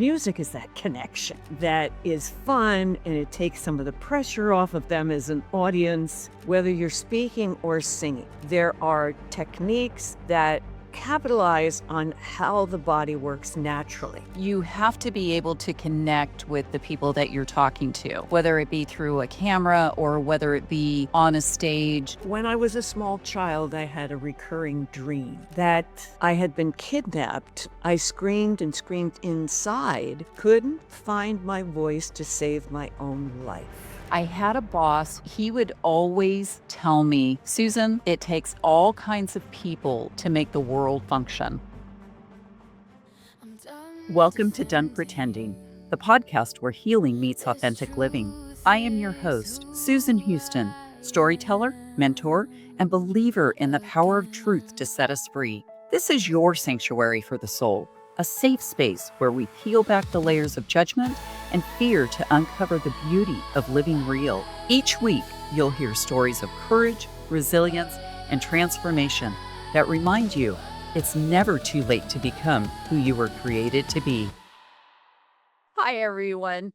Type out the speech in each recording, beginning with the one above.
music is that connection that is fun and it takes some of the pressure off of them as an audience, whether you're speaking or singing. There are techniques that capitalize on how the body works naturally. You have to be able to connect with the people that you're talking to, whether it be through a camera or whether it be on a stage. When I was a small child, I had a recurring dream that I had been kidnapped. I screamed and screamed inside, couldn't find my voice to save my own life. I had a boss, he would always tell me, Susan, it takes all kinds of people to make the world function. Welcome to Done Pretending, the podcast where healing meets authentic living. I am your host, Susan Houston, storyteller, mentor, and believer in the power of truth to set us free. This is your sanctuary for the soul, a safe space where we peel back the layers of judgment and fear to uncover the beauty of living real. Each week, you'll hear stories of courage, resilience, and transformation that remind you it's never too late to become who you were created to be. Hi, everyone.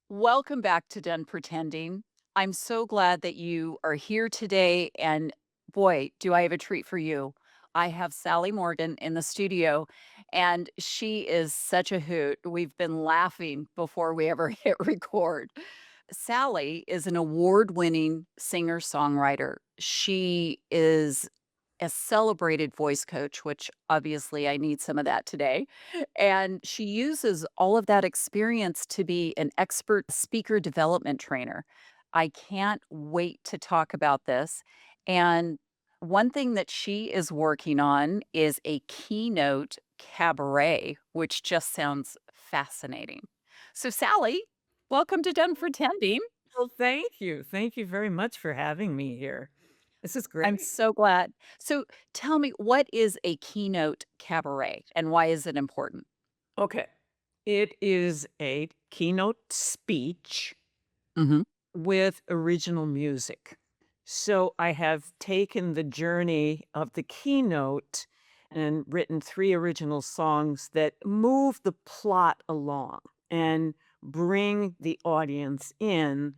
Welcome back to Done Pretending. I'm so glad that you are here today, and boy, do I have a treat for you. I have Sally Morgan in the studio, and she is such a hoot. We've been laughing before we ever hit record. Sally is an award-winning singer-songwriter. She is a celebrated voice coach, which obviously I need some of that today. And she uses all of that experience to be an expert speaker development trainer. I can't wait to talk about this. And one thing that she is working on is a Keynote cabaret, which just sounds fascinating. So, Sally, welcome to Done Pretending. Well, thank you. Thank you very much for having me here. This is I'm great. so glad. So, tell me, what is a Keynote cabaret and why is it important? Okay. It is a keynote speech Hmm. with original music. So I have taken the journey of the keynote and written 3 original songs that move the plot along and bring the audience in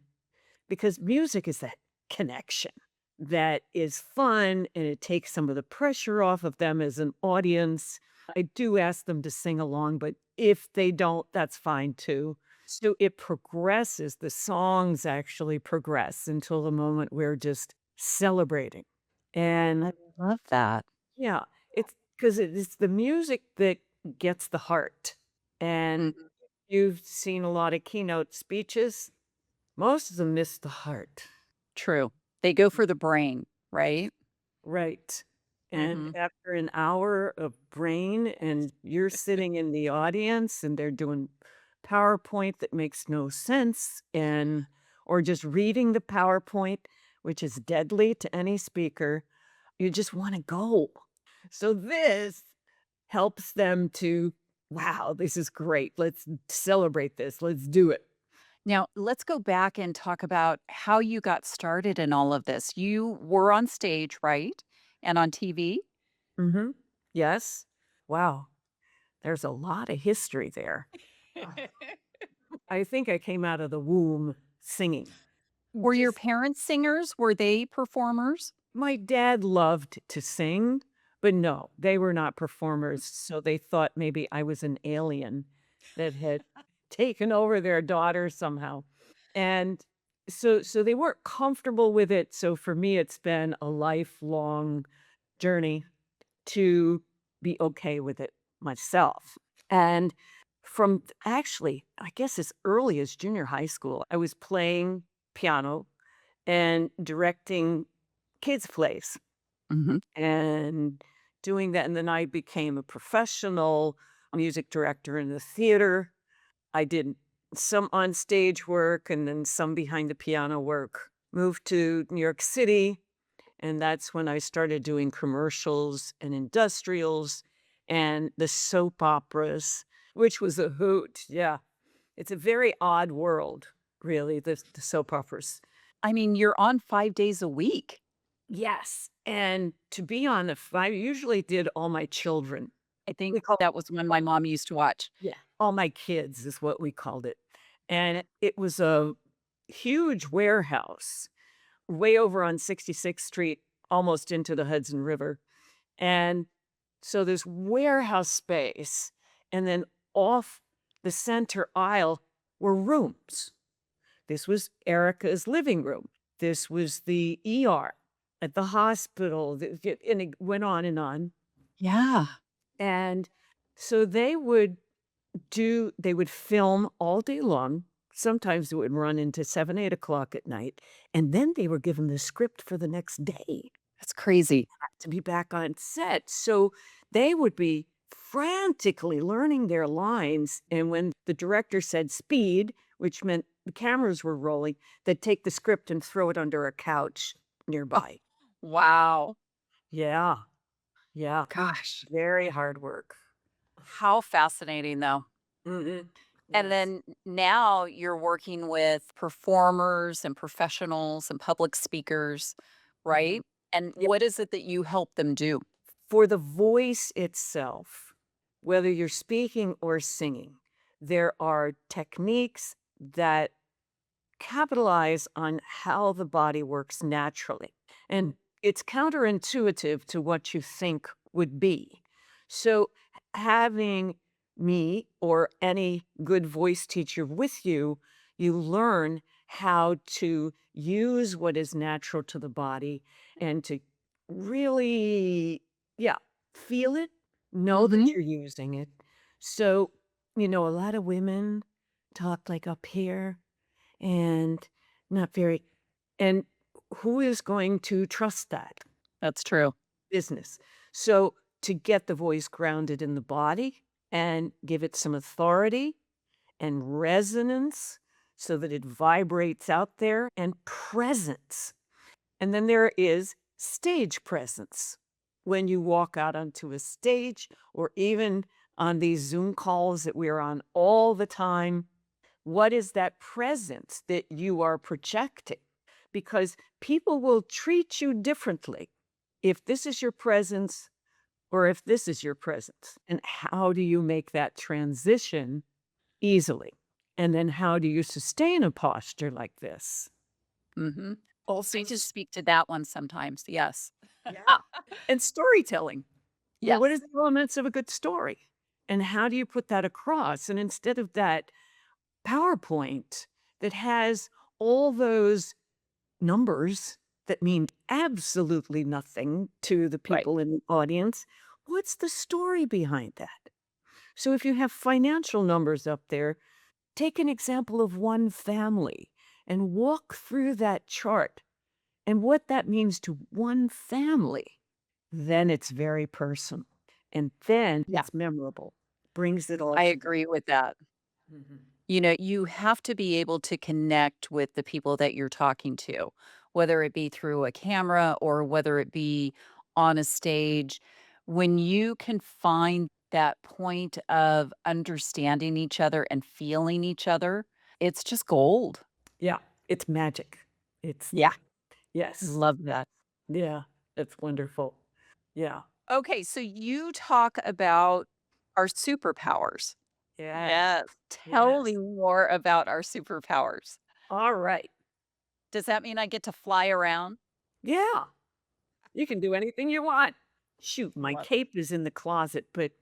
because music is that connection that is fun and it takes some of the pressure off of them as an audience. I do ask them to sing along, but if they don't, that's fine too. So it progresses, the songs actually progress until the moment we're just celebrating. And Love that. yeah, it's because it's the music that gets the heart. And Mhm. you've seen a lot of keynote speeches, most of them miss the heart. True. They go for the brain, right? Right. And Hmm. after an hour of brain and you're sitting in the audience and they're doing PowerPoint that makes no sense and or just reading the PowerPoint, which is deadly to any speaker, you just want to go. So this helps them to, wow, this is great. Let's celebrate this. Let's do it. Now, let's go back and talk about how you got started in all of this. You were on stage, right? And on TV? Hmm. Yes. Wow. There's a lot of history there. I think I came out of the womb singing. Were your Just parents singers? Were they performers? my dad loved to sing, but no, they were not performers, so they thought maybe I was an alien that had taken over their daughter somehow. And so they weren't comfortable with it, so for me it's been a lifelong journey to be okay with it myself. And from actually, I guess as early as junior high school, I was playing piano and directing kids' plays Hmm. and doing that. And then I became a professional music director in the theater. I did some on stage work and then some behind the piano work. Moved to New York City, and that's when I started doing commercials and industrials and the soap operas, which was a hoot. Yeah. It's a very odd world, really, the soap operas. I mean, you're on 5 days a week. Yes. And to be on I usually did all my children. I think We call that was when my mom used to watch. Yeah. All My Kids is what we called it. And it was a huge warehouse way over on 66th Street, almost into the Hudson River. And so there's warehouse space, and then off the center aisle were rooms. This was Erica's living room. This was the ER at the hospital. And it went on and on. Yeah. And so they would film all day long. Sometimes it would run into 7, 8 o'clock at night. And then they were given the script for the next day That's crazy. to be back on set. So they would be frantically learning their lines. And when the director said speed, which meant the cameras were rolling, they'd take the script and throw it under a couch nearby. Wow. Yeah. Yeah. Gosh. Very hard work. How fascinating, though. Mhm. And Yes. then now you're working with performers and professionals and public speakers, right? Mhm. And Yeah. what is it that you help them do? For the voice itself, whether you're speaking or singing, there are techniques that capitalize on how the body works naturally. And it's counterintuitive to what you think would be. So, having me or any good voice teacher with you, you learn how to use what is natural to the body and to really, yeah, feel it, know that Mhm. you're using it. So, a lot of women talk like up here and not very, and who is going to trust that That's true. business? So to get the voice grounded in the body and give it some authority and resonance so that it vibrates out there, and presence. And then there is stage presence. When you walk out onto a stage or even on these Zoom calls that we're on all the time, what is that presence that you are projecting? Because people will treat you differently if this is your presence or if this is your presence. And how do you make that transition easily? And then how do you sustain a posture like this? Mhm. Also, I just speak to that one sometimes. Yes. yeah. And storytelling. What are Yes. the elements of a good story? And how do you put that across? And instead of that PowerPoint that has all those numbers that mean absolutely nothing to the Right. people in the audience, what's the story behind that? So if you have financial numbers up there, take an example of one family and walk through that chart and what that means to one family. Then it's very personal. And then Yeah. it's memorable, brings it all I together. agree with that. Mhm. You have to be able to connect with the people that you're talking to, whether it be through a camera or whether it be on a stage. When you can find that point of understanding each other and feeling each other, it's just gold. Yeah, it's magic. It's Yeah. I yes. love that. Yeah, it's wonderful. Yeah. Okay, so you talk about our superpowers. Yes. Yes. Tell me Yes. more about our superpowers. All right. Does that mean I get to fly around? Yeah, you can do anything you want. Shoot, my Love. cape is in the closet, but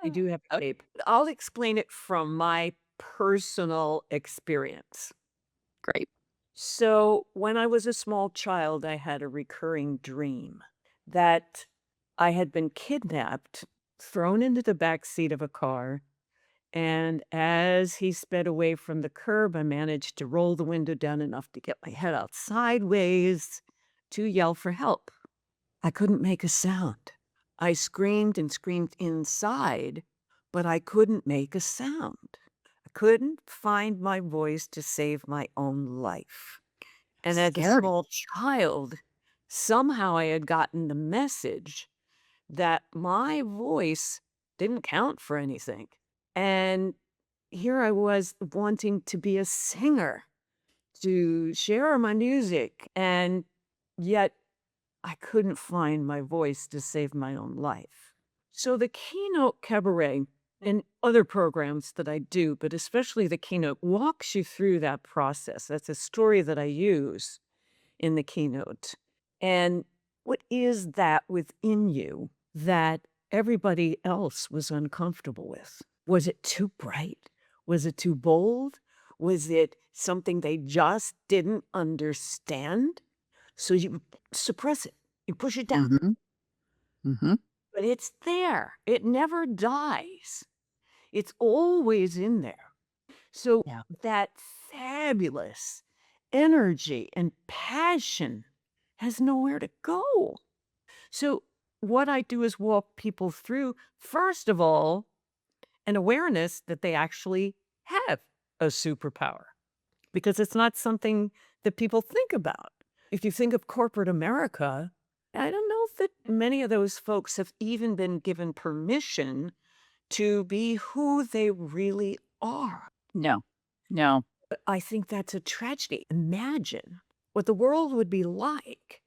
I Ah. do have a Okay, cape. I'll explain it from my personal experience. great. So, when I was a small child, I had a recurring dream that I had been kidnapped, thrown into the back seat of a car, and as he sped away from the curb, I managed to roll the window down enough to get my head out sideways to yell for help. I couldn't make a sound. I screamed and screamed inside, but I couldn't make a sound. I couldn't find my voice to save my own life. And as a Scary. small child, somehow I had gotten the message that my voice didn't count for anything. And here I was wanting to be a singer, to share my music, and yet I couldn't find my voice to save my own life. So the Keynote Cabaret and other programs that I do, but especially the Keynote, walks you through that process. That's a story that I use in the Keynote. And what is that within you that everybody else was uncomfortable with? Was it too bright? Was it too bold? Was it something they just didn't understand? So you suppress it, you push it down, Mm-hmm. Mm-hmm. but it's there. It never dies. It's always in there. So Yeah. that fabulous energy and passion has nowhere to go. So what I do is walk people through, first of all, an awareness that they actually have a superpower because it's not something that people think about. If you think of corporate America, I don't know that many of those folks have even been given permission to be who they really are. No. No. I think that's a tragedy. Imagine what the world would be like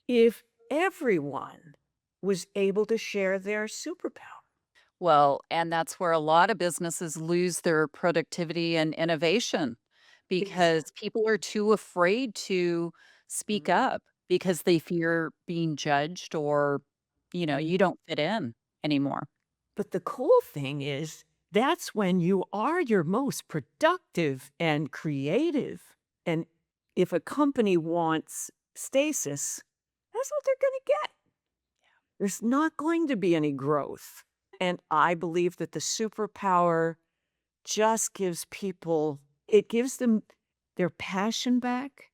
if everyone was able to share their superpower. Well, and that's where a lot of businesses lose their productivity and innovation because Exactly. people are too afraid to speak up because they fear being judged or, you don't fit in anymore. But the cool thing is, that's when you are your most productive and creative. And if a company wants stasis, that's what they're going to get. There's not going to be any growth. And I believe that the superpower just gives people, it gives them their passion back.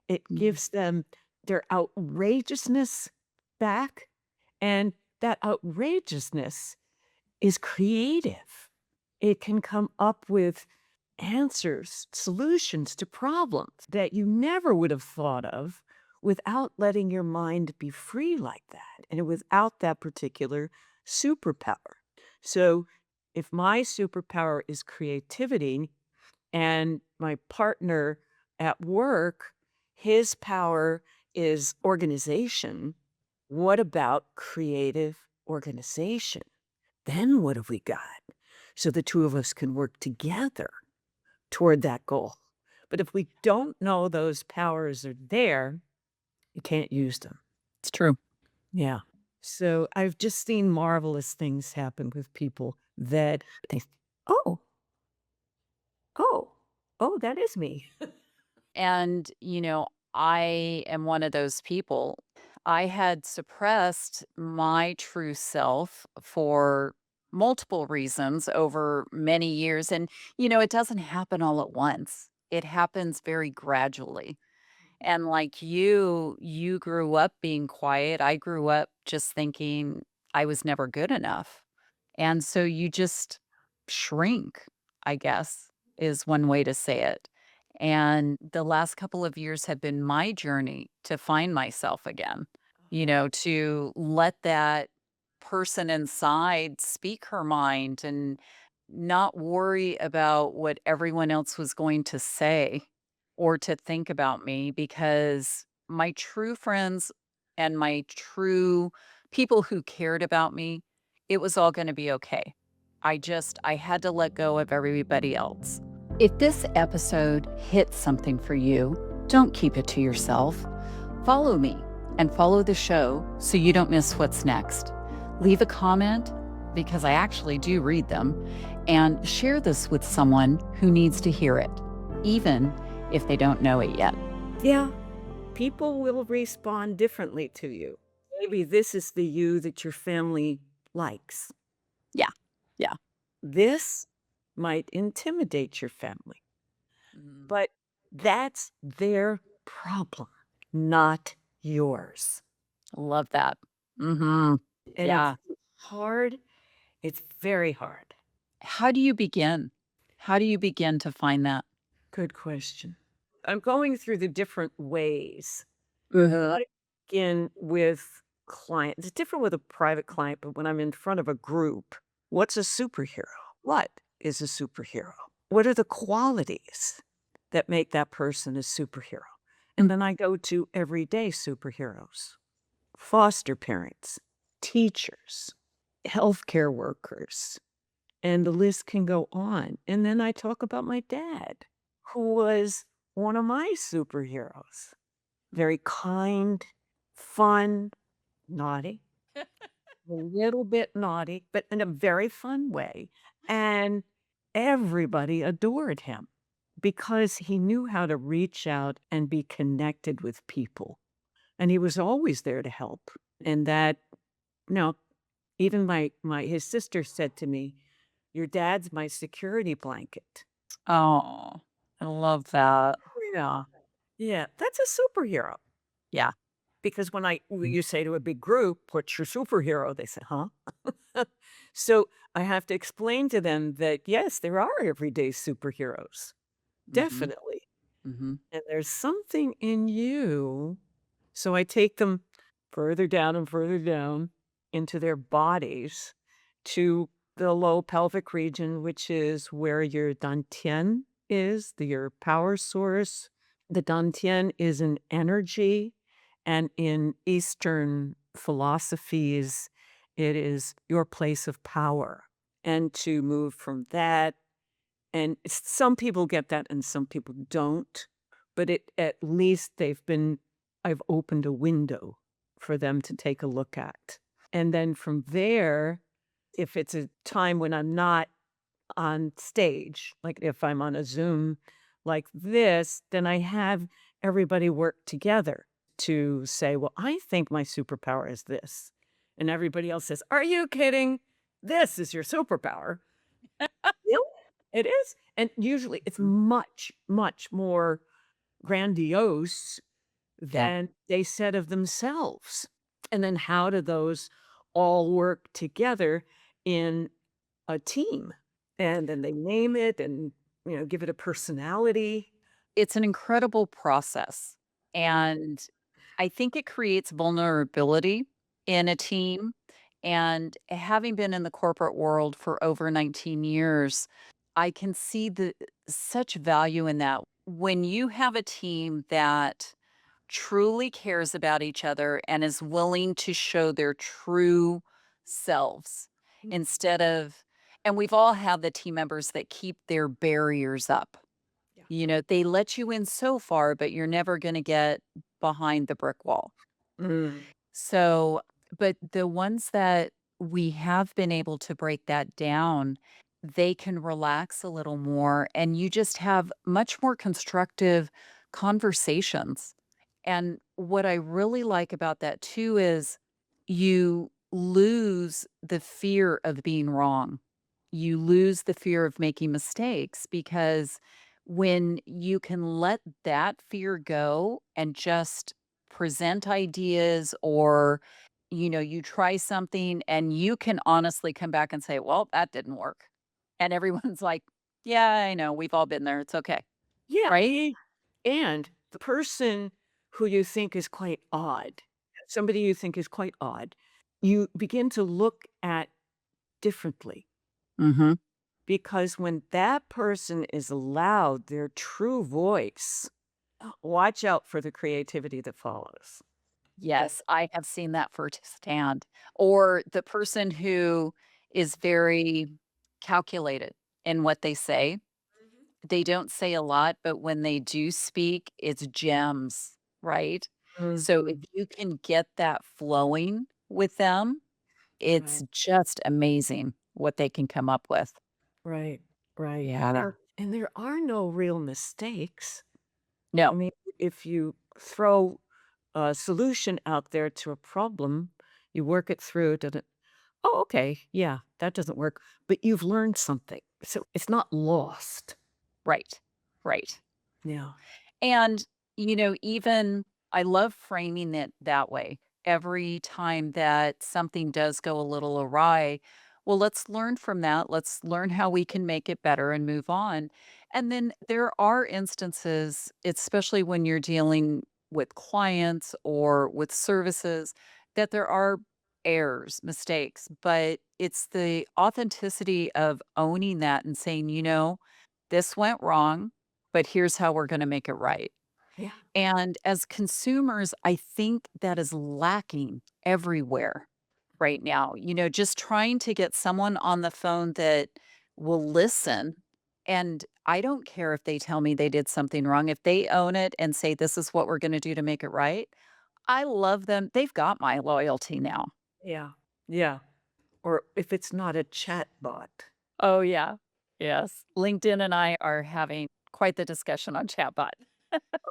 It Mhm. gives them their outrageousness back. And that outrageousness is creative. It can come up with answers, solutions to problems that you never would have thought of without letting your mind be free like that and without that particular superpower. So, if my superpower is creativity and my partner at work, his power is organization, what about creative organization? Then what have we got? So the two of us can work together toward that goal. But if we don't know those powers are there, you can't use them. It's true. Yeah. So I've just seen marvelous things happen with people that they, oh, oh, oh, that is me. And, I am one of those people. I had suppressed my true self for multiple reasons over many years. And, it doesn't happen all at once, it happens very gradually. And like you grew up being quiet. I grew up just thinking I was never good enough. And so you just shrink, I guess, is one way to say it. And the last couple of years have been my journey to find myself again, to let that person inside speak her mind and not worry about what everyone else was going to say or to think about me because my true friends and my true people who cared about me, it was all going to be okay. I had to let go of everybody else. If this episode hits something for you, don't keep it to yourself. Follow me and follow the show so you don't miss what's next. Leave a comment because I actually do read them and share this with someone who needs to hear it, even if they don't know it yet. Yeah. People will respond differently to you. Maybe this is the you that your family likes. Yeah. Yeah. This might intimidate your family, Mm, but that's their problem, not yours. love that. Mhm. And it's Yeah. hard. It's very hard. How do you begin? How do you begin to find that? Good question. I'm going through the different ways. Uh-huh. I begin with clients. It's different with a private client, but when I'm in front of a group, what's a superhero? What is a superhero? What are the qualities that make that person a superhero? And then I go to everyday superheroes, foster parents, teachers. healthcare workers, and the list can go on. And then I talk about my dad, who was one of my superheroes. Very kind, fun, naughty, a little bit naughty, but in a very fun way. And everybody adored him because he knew how to reach out and be connected with people. And he was always there to help. And that, you know, even my his sister said to me, "Your dad's my security blanket." Oh, I love that. Yeah. Yeah, that's a superhero. Yeah. Because when you say to a big group, "What's your superhero?" They say, "Huh?" So, I have to explain to them that, yes, there are everyday superheroes, Mhm. definitely, Mhm. and there's something in you. So, I take them further down and further down into their bodies to the low pelvic region, which is where your dantian is, your power source. The dantian is an energy, and in Eastern philosophies, it is your place of power. And to move from that, and some people get that and some people don't, but at least I've opened a window for them to take a look at. And then from there, if it's a time when I'm not on stage, like if I'm on a Zoom like this, then I have everybody work together to say, well, I think my superpower is this. And everybody else says, are you kidding? This is your superpower. Really? It is. And usually it's Mhm. much, much more grandiose Yeah. than they said of themselves. And then how do those all work together in a team? And then they name it and, give it a personality. It's an incredible process, and I think it creates vulnerability in a team, and having been in the corporate world for over 19 years, I can see the such value in that. When you have a team that truly cares about each other and is willing to show their true selves Mm. instead of, and we've all had the team members that keep their barriers up. Yeah. They let you in so far, but you're never gonna get behind the brick wall. Mm. So, but the ones that we have been able to break that down, they can relax a little more, and you just have much more constructive conversations. And what I really like about that too is you lose the fear of being wrong. You lose the fear of making mistakes because when you can let that fear go and just present ideas, or you try something and you can honestly come back and say, well, that didn't work, and everyone's like, yeah, I know, we've all been there, it's okay. Yeah. Right. And the person who you think is quite odd, somebody you think is quite odd, you begin to look at differently. Hmm. Because when that person is allowed their true voice, watch out for the creativity that follows. Yeah. Yes, I have seen that firsthand. Or the person who is very calculated in what they say. They don't say a lot, but when they do speak, it's gems, right? So if Mhm. you can get that flowing with them, it's Right, just amazing what they can come up with. right, right. Yeah. And there are no real mistakes. I No, mean, if you throw a solution out there to a problem, you work it through, did it? Oh, okay, yeah, that doesn't work, but you've learned something, so it's not lost. right, right. Yeah. And, even I love framing it that way. Every time that something does go a little awry, well, let's learn from that. Let's learn how we can make it better and move on. And then there are instances, especially when you're dealing with clients or with services, that there are errors, mistakes, but it's the authenticity of owning that and saying, this went wrong, but here's how we're gonna make it right. Yeah. And as consumers, I think that is lacking everywhere. right now. Just trying to get someone on the phone that will listen. And I don't care if they tell me they did something wrong. If they own it and say, this is what we're going to do to make it right, I love them. They've got my loyalty now. Yeah. Yeah. Or if it's not a chat bot. Oh, yeah. Yes. LinkedIn and I are having quite the discussion on chatbot,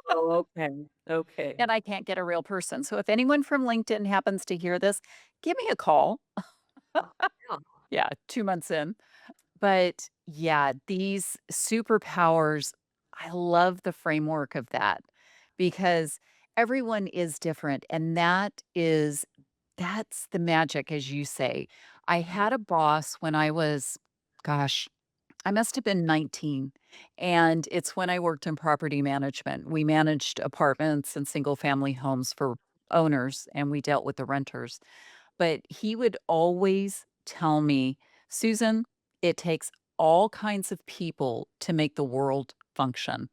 Oh, okay. Okay. and I can't get a real person. So if anyone from LinkedIn happens to hear this, give me a call. Yeah. Yeah, 2 months in. But yeah, these superpowers, I love the framework of that because everyone is different. And that's the magic, as you say. I had a boss when I was, gosh, I must have been 19. And it's when I worked in property management. We managed apartments and single family homes for owners, and we dealt with the renters. But he would always tell me, Susan, it takes all kinds of people to make the world function.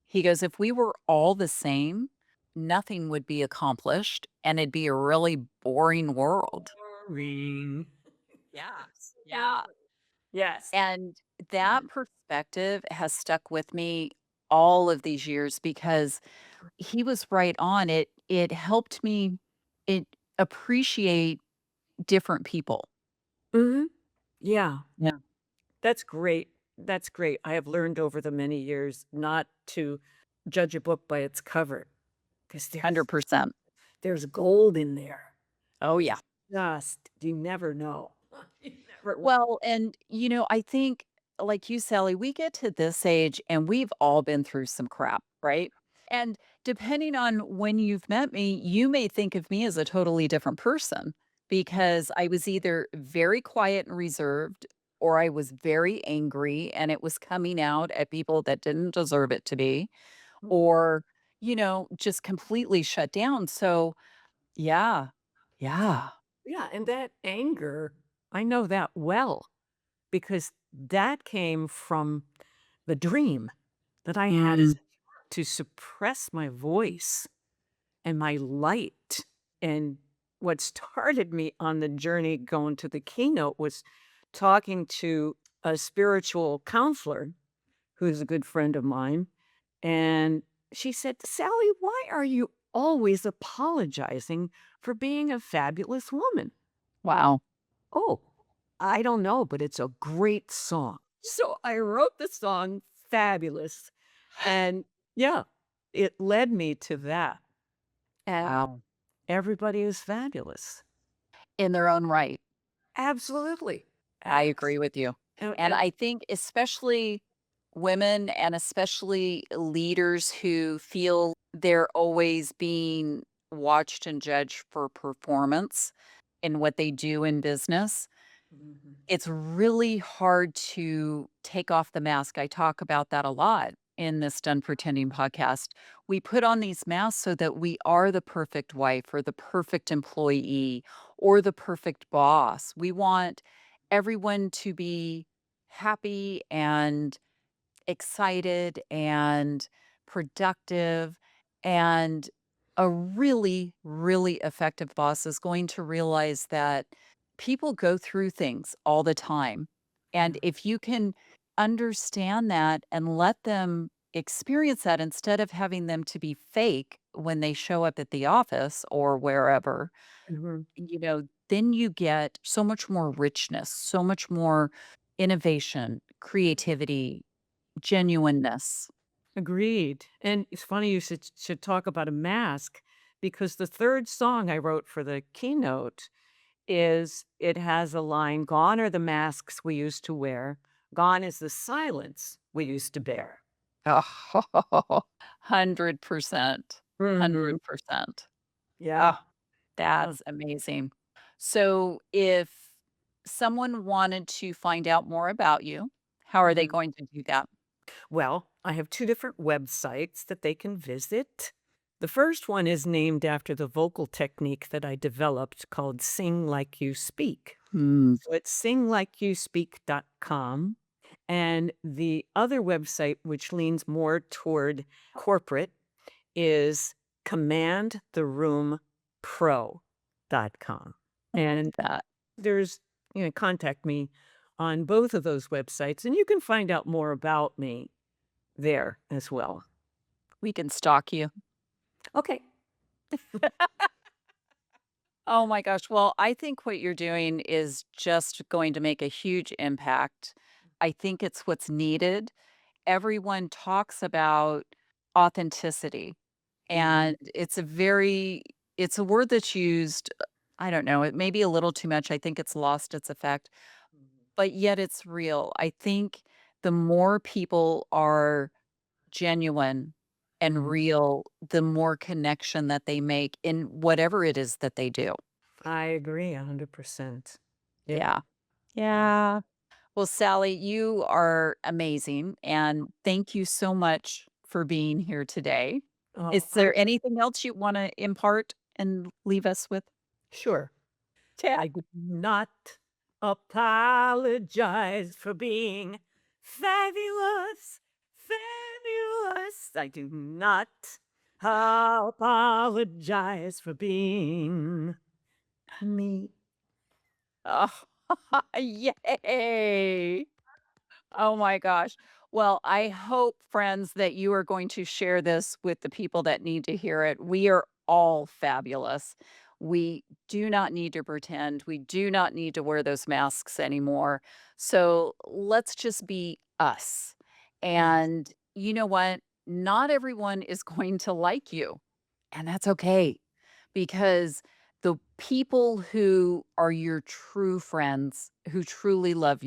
He goes, if we were all the same, nothing would be accomplished and it'd be a really boring world. Boring. Yeah. Yeah. Yeah. Yes. And that perspective has stuck with me all of these years because he was right on. It helped me it appreciate different people. Mhm. Yeah. Yeah. That's great. That's great. I have learned over the many years not to judge a book by its cover because 100%. there's gold in there. Oh, yeah. Just you never know. You never will. Well, and, I think, like you, Sally, we get to this age and we've all been through some crap, right? And depending on when you've met me, you may think of me as a totally different person because I was either very quiet and reserved or I was very angry and it was coming out at people that didn't deserve it to be, or, just completely shut down. So, yeah. Yeah. Yeah, and that anger, I know that well because that came from the dream that I had as Mm, a child to suppress my voice and my light. And what started me on the journey going to the keynote was talking to a spiritual counselor who's a good friend of mine. And she said, Sally, why are you always apologizing for being a fabulous woman? wow. Oh, I don't know, but it's a great song. So I wrote the song Fabulous. And yeah, it led me to that. And Wow. everybody is fabulous. In their own right. Absolutely. I agree with you. And And I think especially women and especially leaders who feel they're always being watched and judged for performance in what they do in business, mhm, it's really hard to take off the mask. I talk about that a lot in this Done Pretending podcast. We put on these masks so that we are the perfect wife or the perfect employee or the perfect boss. We want everyone to be happy and excited and productive. And a really, really effective boss is going to realize that people go through things all the time. And yeah, if you can understand that and let them experience that instead of having them to be fake when they show up at the office or wherever, mhm, then you get so much more richness, so much more innovation, creativity, genuineness. agreed. And it's funny you should talk about a mask because the third song I wrote for the keynote is it has a line, "Gone are the masks we used to wear. Gone is the silence we used to bear." Oh, 100%. Mhm. 100%. Oh, Yeah. Uh, that's amazing. So if someone wanted to find out more about you, how are they mhm. going to do that? Well, I have 2 different websites that they can visit. The first one is named after the vocal technique that I developed called Sing Like You Speak. Hmm. So it's singlikeyouSpeak.com. And the other website, which leans more toward corporate, is commandtheroompro.com. And That. there's, contact me on both of those websites, and you can find out more about me there as well. We can stalk you. Okay. Oh my gosh. Well, I think what you're doing is just going to make a huge impact. I think it's what's needed. Everyone talks about authenticity, Mhm. and it's a word that's used, I don't know, it may be a little too much. I think it's lost its effect, but yet it's real. I think the more people are genuine and Mhm. real, the more connection that they make in whatever it is that they do. I agree 100%. Yeah. Yeah. Yeah. Well, Sally, you are amazing. And thank you so much for being here today. Oh, Is there anything else you want to impart and leave us with? sure. Yeah. I do not apologize for being fabulous, fabulous. I do not apologize for being me. Oh, yay. Oh my gosh. Well, I hope, friends, that you are going to share this with the people that need to hear it. We are all fabulous. We do not need to pretend. We do not need to wear those masks anymore. So let's just be us. Yes. And you know what? Not everyone is going to like you, and that's okay, because the people who are your true friends, who truly love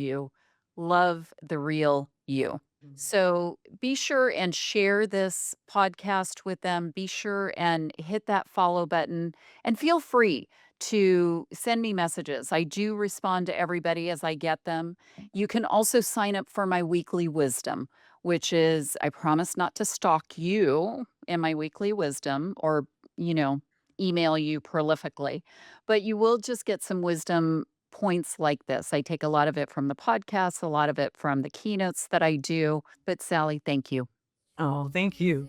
the real you. Mhm. So be sure and share this podcast with them. Be sure and hit that follow button, and feel free to send me messages. I do respond to everybody as I get them. You can also sign up for my weekly wisdom, which is, I promise not to stalk you in my weekly wisdom, or, you know, email you prolifically, but you will just get some wisdom points like this. I take a lot of it from the podcast, a lot of it from the keynotes that I do. But Sally, thank you. Oh, thank you.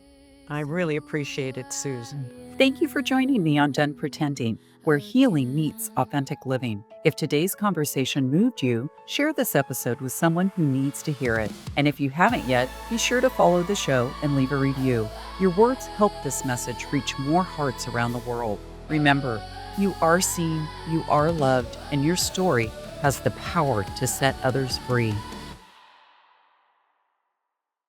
I really appreciate it, Susan. Thank you for joining me on Done Pretending, where healing meets authentic living. If today's conversation moved you, share this episode with someone who needs to hear it. And if you haven't yet, be sure to follow the show and leave a review. Your words help this message reach more hearts around the world. Remember, you are seen, you are loved, and your story has the power to set others free.